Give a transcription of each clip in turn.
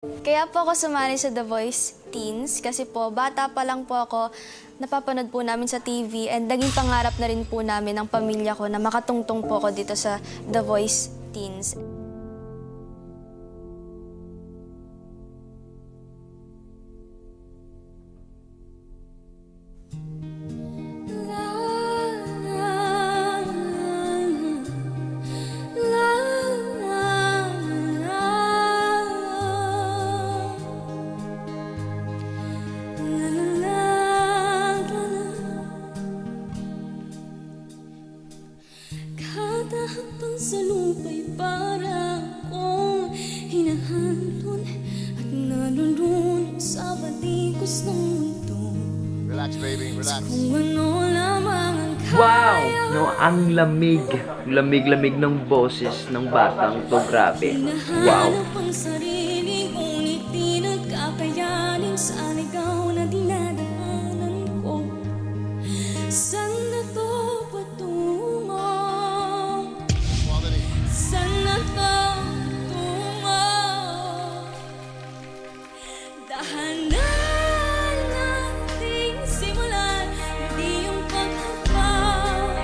Kaya po ako sumali sa The Voice Teens kasi po bata pa lang po ako, napapanood po namin sa TV and naging pangarap na rin po namin ng pamilya ko na makatungtong po ako dito sa The Voice Teens. Habang sa lupa'y para akong hinahalon at nalulunod sa batikos ng mundo. Relax, baby, relax. Kung ano lamang ang Wow! No, ang lamig. Lamig-lamig ng boses ng batang to. Grabe. Wow. hinahanap ang sarili, ngunit di nagkakayanin sa ligaw na dinadaanan ko. Saan na to patungo? Saan na to tungo? Dahanan nating simulan, hindi yung paghapag.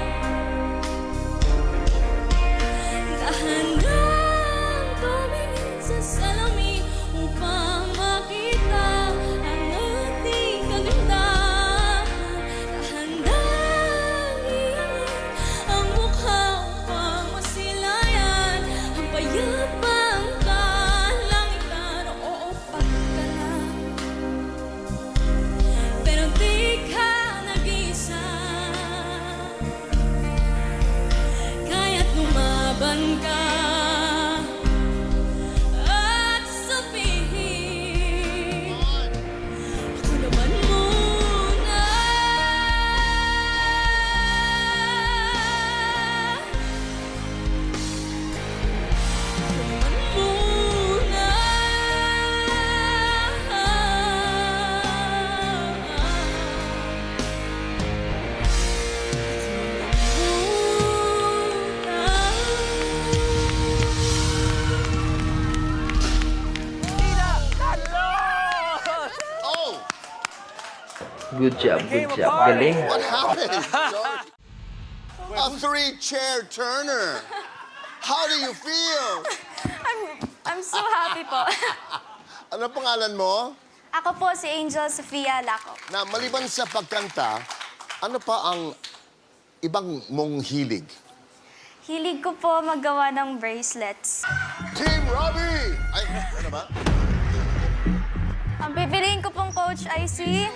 Dahanan tumingin sa salamin upang makita ang ating kagandahan. Dahanan iyan ang mukha upang masilayan ang payapang kalangitan. Oo, pagka pero di ka nag-isa, kaya't lumaban ka at sabihin, ako naman muna. Ako naman muna. Oh, Good job, good job. Galing. what happened? Sorry. A three-chair turner. How do you feel? I'm so happy po. Ano pangalan mo? Ako po si Angel Sofia Laco. Na maliban sa pagkanta, ano pa ang ibang mong hilig? Hilig ko po maggawa ng bracelets. Team Robbie! Ay, ano ba? Ang pipiliin ko pong coach ay si